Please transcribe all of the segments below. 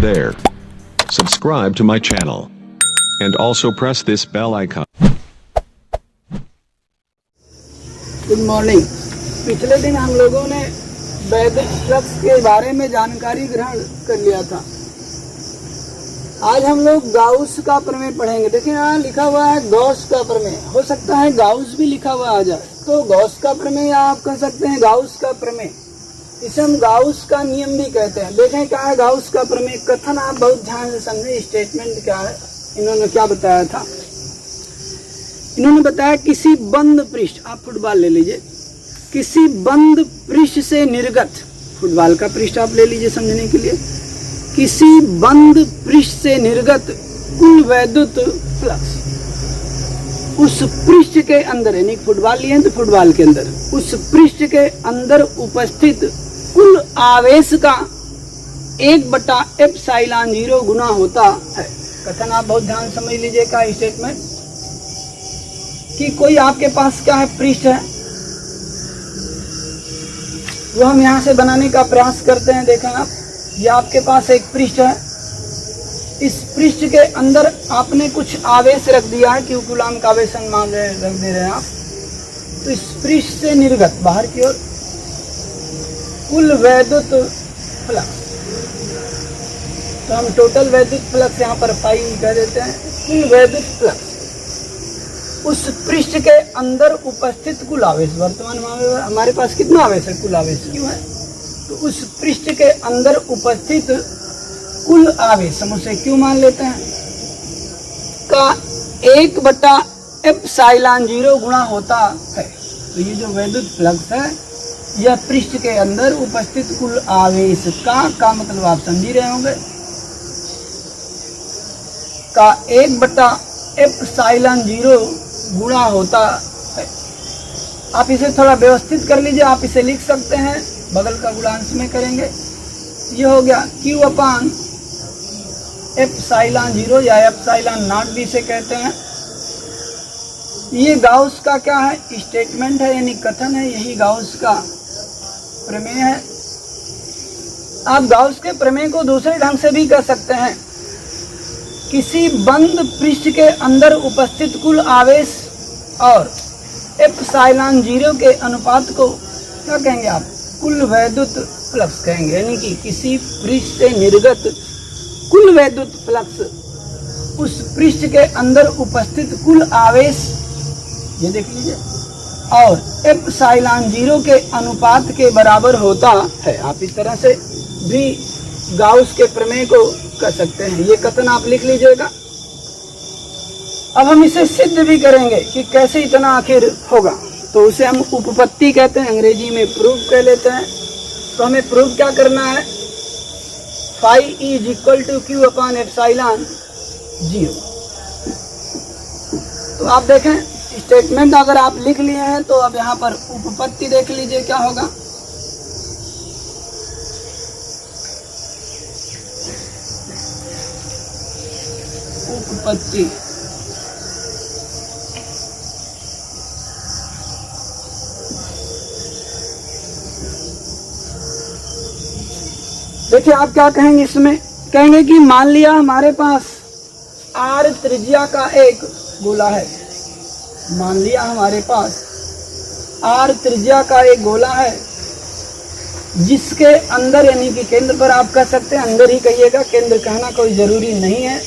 there. Subscribe to my channel. And also press this bell icon. Good morning. पिछले दिन हम लोगों ने वैदिक फ्लक्स के बारे में जानकारी ग्रहण कर लिया था। आज हम लोग गाउस का प्रमेय पढ़ेंगे। देखिए यहाँ लिखा हुआ है गॉस का प्रमेय, हो सकता है गाउस भी लिखा हुआ आ जाए, तो गॉस का प्रमेय या आप कह सकते हैं गाउस का प्रमेय। इसे हम गाउस का नियम भी कहते हैं। देखें क्या है गाउस का प्रमेय। कथन आप बहुत ध्यान से समझे। स्टेटमेंट क्या है, इन्होंने क्या बताया था। इन्होंने बताया किसी बंद पृष्ठ, आप फुटबॉल ले लीजिए, किसी बंद पृष्ठ से निर्गत, फुटबॉल का पृष्ठ आप ले लीजिए समझने के लिए, किसी बंद पृष्ठ से निर्गत कुल वैद्युत फ्लक्स उस पृष्ठ के अंदर, यानी फुटबॉल लिए हैं तो फुटबॉल के अंदर, उस पृष्ठ के अंदर उपस्थित कुल आवेश का 1/ε0 गुना होता है। कथन आप बहुत ध्यान समझ लीजिए का स्टेटमेंट कि कोई आपके पास क्या है, पृष्ठ है, वो हम यहाँ से बनाने का प्रयास करते हैं। देखें आप, ये आपके पास एक पृष्ठ है, इस पृष्ठ के अंदर आपने कुछ आवेश रख दिया है, क्यों कूलाम का आवेश मान रख दे रहे हैं आप। तो इस पृष्ठ से निर्गत बाहर की ओर कुल वैद्युत फ्लक्स, तो हम टोटल वैद्युत फ्लक्स यहाँ पर पाई कह देते हैं। कुल वैद्युत फ्लक्स उस पृष्ठ के अंदर उपस्थित कुल आवेश, वर्तमान में हमारे पास कितना आवेश है, कुल आवेश क्यों है, तो उस पृष्ठ के अंदर उपस्थित कुल आवेश हम उसे क्यों मान लेते हैं का 1/ε0 गुणा होता है। तो ये जो वैद्युत फ्लक्स है यह पृष्ठ के अंदर उपस्थित कुल आवेश का मतलब आप समझ ही रहे होंगे, का 1/ε0 गुणा होता है। आप इसे थोड़ा व्यवस्थित कर लीजिए, आप इसे लिख सकते हैं, बगल का गुणांश में करेंगे। ये हो गया Q/ε0 या ε0 भी इसे कहते हैं। ये गाउस का क्या है, स्टेटमेंट है, यानी कथन है, यही गाउस का प्रमेय है। आप गाउस के प्रमेय को दूसरे ढंग से भी कह सकते हैं, किसी बंद पृष्ठ के अंदर उपस्थित कुल आवेश और ε0 के अनुपात को क्या कहेंगे आप, कुल वैद्युत फ्लक्स कहेंगे। यानी कि किसी पृष्ठ से निर्गत कुल वैद्युत फ्लक्स उस पृष्ठ के अंदर उपस्थित कुल आवेश, ये देख लीजिए, और ε0 के अनुपात के बराबर होता है। आप इस तरह से भी गाउस के प्रमेय को कर सकते हैं। ये कथन आप लिख लीजिएगा। अब हम इसे सिद्ध भी करेंगे कि कैसे इतना आखिर होगा, तो उसे हम उपपत्ति कहते हैं, अंग्रेजी में प्रूफ कह लेते हैं। तो हमें प्रूफ क्या करना है, phi = Q/ε0। तो आप देखें स्टेटमेंट अगर आप लिख लिए हैं तो अब यहाँ पर उपपत्ति देख लीजिए क्या होगा। उपपत्ति देखिए आप क्या कहेंगे, इसमें कहेंगे कि मान लिया हमारे पास r त्रिज्या का एक गोला है, मान लिया हमारे पास r त्रिज्या का एक गोला है, जिसके अंदर, यानी कि केंद्र पर आप कह सकते हैं, अंदर ही कहिएगा, केंद्र कहना कोई जरूरी नहीं है,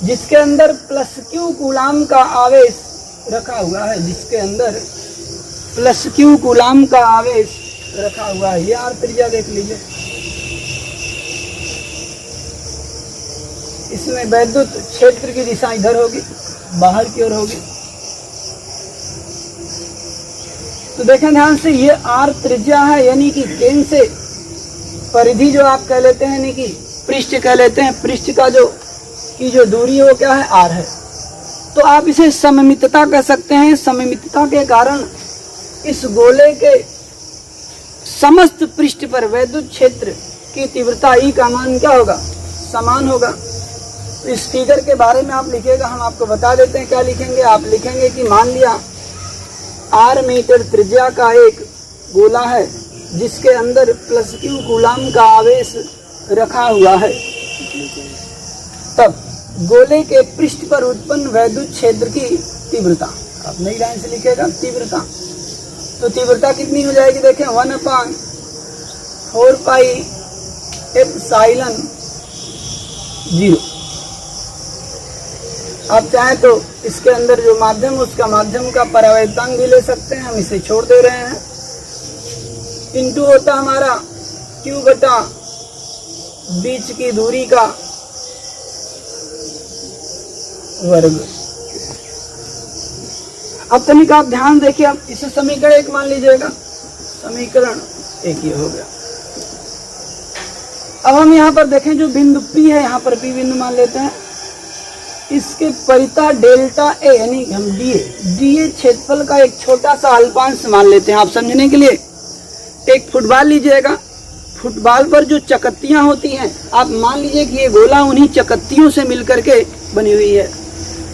जिसके अंदर +q कूलाम का आवेश रखा हुआ है, जिसके अंदर +q कूलाम का आवेश रखा हुआ है। ये r त्रिज्या देख लीजिए। इसमें वैद्युत क्षेत्र की दिशा इधर होगी, बाहर की ओर होगी। तो देखें ध्यान से, ये r त्रिज्या है, यानी कि केंद्र से परिधि जो आप कह लेते हैं, यानी कि पृष्ठ कह लेते हैं, पृष्ठ का जो दूरी है वो क्या है, r है। तो आप इसे सममितता कह सकते हैं। सममितता के कारण इस गोले के समस्त पृष्ठ पर वैद्युत क्षेत्र की तीव्रता E का मान क्या होगा, समान होगा। तो इस फिगर के बारे में आप लिखिएगा, हम आपको बता देते हैं क्या लिखेंगे। आप लिखेंगे कि मान लिया r मीटर त्रिज्या का एक गोला है, जिसके अंदर +q कूलाम का आवेश रखा हुआ है। तब गोले के पृष्ठ पर उत्पन्न वैद्युत क्षेत्र की तीव्रता, आप नई लाइन से लिखेगा तीव्रता, तो तीव्रता कितनी हो जाएगी देखें 1/4 पाई एप्सिलॉन 0। आप चाहें तो इसके अंदर जो माध्यम उसका माध्यम का परावर्तांक भी ले सकते हैं, हम इसे छोड़ दे रहे हैं। इंटू होता हमारा Q बटा बीच की दूरी का वर्ग। अब तनिक आप ध्यान देखिए, आप इसे समीकरण 1 मान लीजिएगा, समीकरण 1 ये हो गया। अब हम यहाँ पर देखें जो बिंदु P है, यहाँ पर P बिंदु मान लेते हैं, इसके परितः डेल्टा ए यानी हम डीए क्षेत्रफल का एक छोटा सा अल्पांश मान लेते हैं। आप समझने के लिए एक फुटबॉल लीजिएगा, फुटबॉल पर जो चकत्तियां होती हैं, आप मान लीजिए कि ये गोला उन्हीं चकत्तियों से मिलकर के बनी हुई है,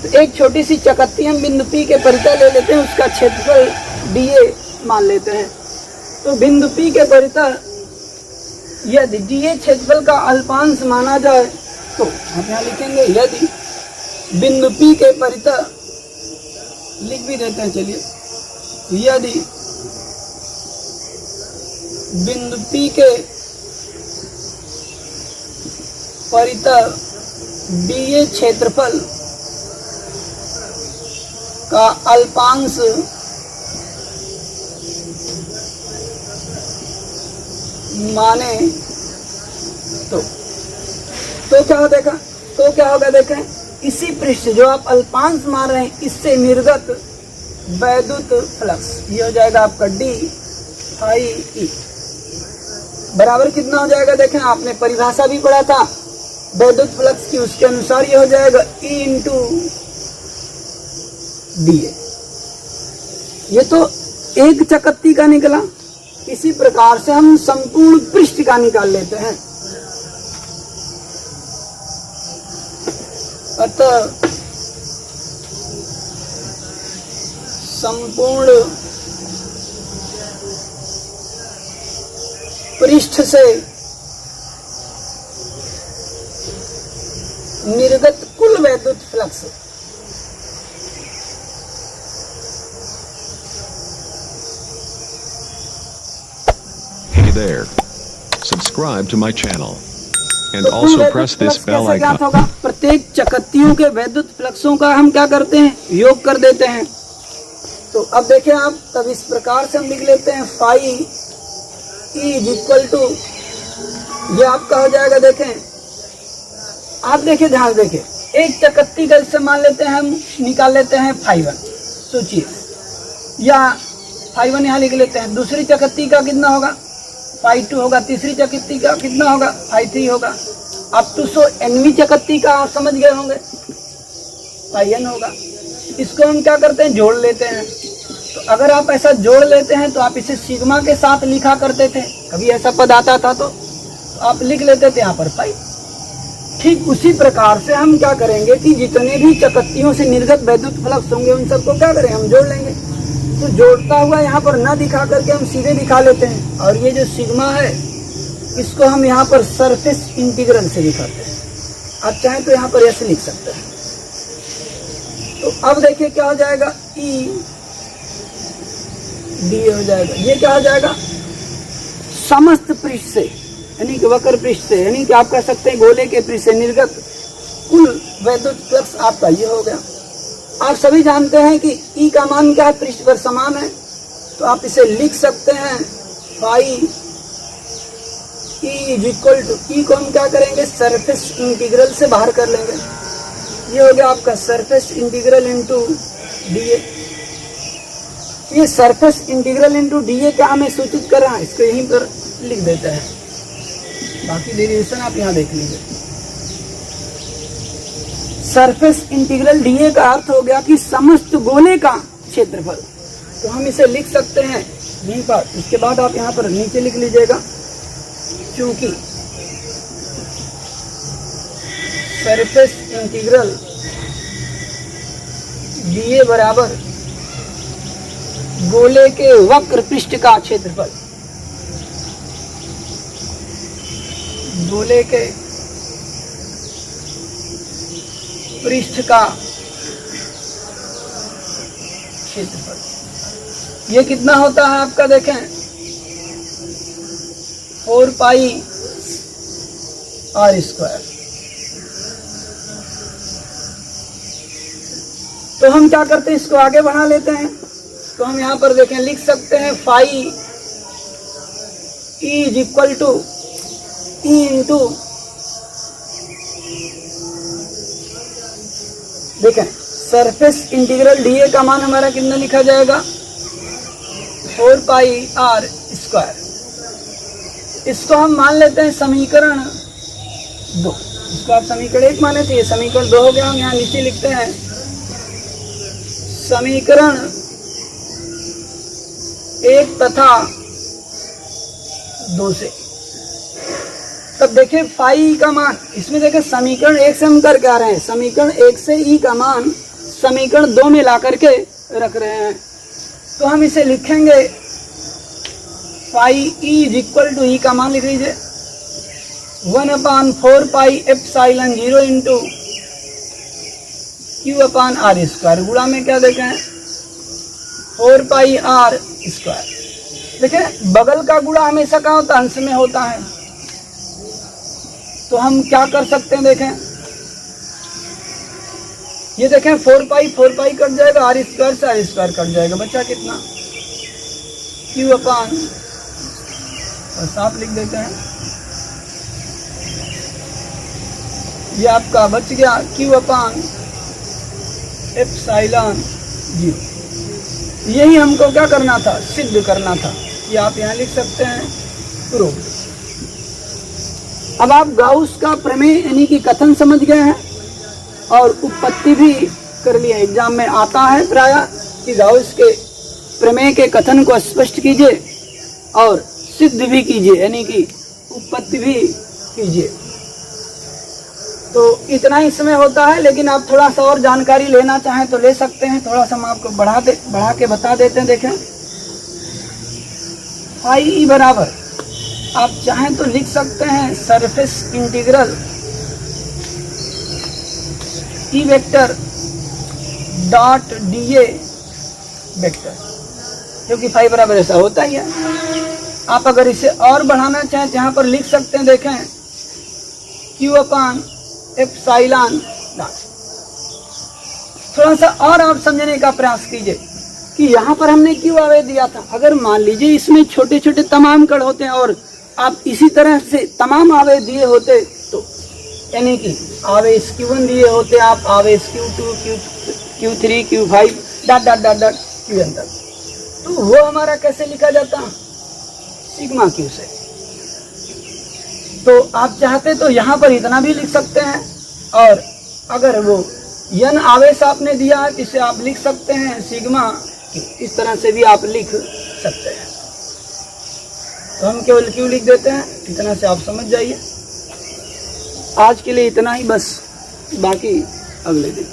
तो एक छोटी सी चकत्ती हम बिंदु P के परितः ले लेते हैं, उसका क्षेत्रफल डीए मान लेते हैं। तो बिंदु P के परितः यदि डीए क्षेत्रफल का अल्पांश माना जाए तो हम यहाँ लिखेंगे यदि बिंदु P के परितः, लिख भी देते हैं, चलिए, यदि बिंदु P के परितः डीए क्षेत्रफल का अल्पांश माने तो क्या होगा देखें, इसी पृष्ठ जो आप अल्पांश मान रहे हैं इससे निर्गत वैद्युत फ्लक्स ये हो जाएगा आपका डी फाई ई बराबर कितना हो जाएगा देखें, आपने परिभाषा भी पढ़ा था वैद्युत फ्लक्स की, उसके अनुसार ये हो जाएगा E इंटू डीए। ये तो एक चकत्ती का निकला, इसी प्रकार से हम संपूर्ण पृष्ठ का निकाल लेते हैं। अतः संपूर्ण पृष्ठ से निर्गत कुल वैद्युत flux Hey there. Subscribe to my channel. And also press this bell icon. होगा, प्रत्येक चकत्तियों के वैद्युत फ्लक्सों का हम क्या करते हैं, योग कर देते हैं। तो अब देखें आप, तब इस प्रकार से हम लिख लेते हैं फाई ई इक्वल टू, ये आपका हो जाएगा देखें, आप देखिए ध्यान देखिए, एक चकत्ती का इससे मान लेते हैं हम निकाल लेते हैं फाई1, सोचिए, या फाई1 यहाँ लिख लेते हैं, दूसरी चकत्ती का कितना होगा फाई2 होगा, तीसरी चकत्ती का कितना होगा फाई3 होगा, अब तो सो एनवी चकत्ती का आप समझ गए होंगे फाई1 होगा। इसको हम क्या करते हैं, जोड़ लेते हैं। तो अगर आप ऐसा जोड़ लेते हैं तो आप इसे सिग्मा के साथ लिखा करते थे, कभी ऐसा पद आता था तो आप लिख लेते थे यहाँ पर पाई। ठीक उसी प्रकार से हम क्या करेंगे कि जितने भी चकत्तियों से निर्गत वैद्युत फ्लक्स होंगे उन सबको क्या करें, हम जोड़ लेंगे। तो जोड़ता हुआ यहाँ पर न दिखा करके हम सीधे दिखा लेते हैं, और ये जो सिग्मा है इसको हम यहाँ पर सरफेस इंटीग्रल से दिखाते हैं। आप चाहें तो यहाँ पर ऐसे लिख सकते हैं। तो अब देखिए क्या हो जाएगा, ई डी हो जाएगा, ये क्या हो जाएगा, समस्त पृष्ठ से यानी कि वक्र पृष्ठ से, यानी कि आप कह सकते हैं गोले के पृष्ठ से निर्गत कुल वैद्युत फ्लक्स आपका ये हो गया। आप सभी जानते हैं कि ई का मान क्या है, पृष्ठ पर समान है, तो आप इसे लिख सकते हैं phi E is equal to, E को हम क्या करेंगे सरफेस इंटीग्रल से बाहर कर लेंगे, ये हो गया आपका सरफेस इंटीग्रल इंटू डीए। ये सरफेस इंटीग्रल इंटू डीए क्या हमें सूचित कर रहा है, इसको यहीं पर लिख देते हैं, बाकी डेरिवेशन आप यहाँ देख लीजिए। सरफेस इंटीग्रल डीए का अर्थ हो गया कि समस्त गोले का क्षेत्रफल, तो हम इसे लिख सकते हैं यहीं पर। इसके बाद आप यहाँ पर नीचे लिख लीजिएगा, क्योंकि सरफेस इंटीग्रल डीए बराबर गोले के वक्र पृष्ठ का क्षेत्रफल, गोले के पृष्ठ का क्षेत्रफल। ये कितना होता है आपका, देखें 4 पाई r स्क्वायर। तो हम क्या करते हैं, इसको आगे बढ़ा लेते हैं। तो हम यहाँ पर देखें, लिख सकते हैं phi E is equal to E into, देखें सरफेस इंटीग्रल dA का मान हमारा कितना लिखा जाएगा, 4 पाई r स्क्वायर। इसको हम मान लेते हैं समीकरण 2। इसको आप समीकरण 1 माने थे, ये समीकरण 2 हो गया। हम यहाँ नीचे लिखते हैं समीकरण 1 तथा 2 से। तब देखें फाई का मान, इसमें देखें समीकरण 1 से हम कर क्या रहे हैं, समीकरण 1 से ई का मान समीकरण 2 में ला करके रख रहे हैं। तो हम इसे लिखेंगे phi E is equal to E का मान लिख लीजिए 1/4 pi epsilon 0 into Q/r square, गुणा में क्या देखें 4 पाई r स्क्वायर। देखें बगल का गुणा हमेशा क्या होता है, अंश में होता है। तो हम क्या कर सकते हैं, देखें ये देखें 4 पाई कट जाएगा, r स्क्वायर से r स्क्वायर कट जाएगा, बचा कितना Q/, और साफ लिख देते हैं, ये आपका बच गया Q/एप्सिलॉन 0। यही हमको क्या करना था, सिद्ध करना था। ये आप यहाँ लिख सकते हैं प्रूव। अब आप गाउस का प्रमेय यानी कि कथन समझ गए हैं और उत्पत्ति भी कर लिया। एग्जाम में आता है प्रायः कि गाउस के प्रमेय के कथन को स्पष्ट कीजिए और सिद्ध भी कीजिए, यानी कि उत्पत्ति भी कीजिए। तो इतना ही समय होता है, लेकिन आप थोड़ा सा और जानकारी लेना चाहें तो ले सकते हैं। थोड़ा सा हम आपको बढ़ा के बता देते हैं। देखें फाई ई बराबर, आप चाहें तो लिख सकते हैं surface integral E vector dot dA vector, क्योंकि फाई बराबर ऐसा होता ही है। आप अगर इसे और बढ़ाना चाहें, जहाँ पर लिख सकते हैं, देखें Q/एप्सिलॉन डॉट। थोड़ा सा और आप समझने का प्रयास कीजिए कि यहाँ पर हमने क्यों आवेश दिया था। अगर मान लीजिए इसमें छोटे छोटे तमाम कण होते हैं और आप इसी तरह से तमाम आवेश दिए होते, तो यानी कि आवेश Q1 दिए होते, आप आवेश Q2, Q3, Q5 dot dot dot dot Qn तक, तो वो हमारा कैसे लिखा जाता, सिग्मा Q से। तो आप चाहते तो यहाँ पर इतना भी लिख सकते हैं, और अगर वो n आवेश आपने दिया है, इसे आप लिख सकते हैं सिग्मा Q। इस तरह से भी आप लिख सकते हैं। तो हम केवल Q लिख देते हैं, इतना से आप समझ जाइए। आज के लिए इतना ही बस, बाकी अगले दिन।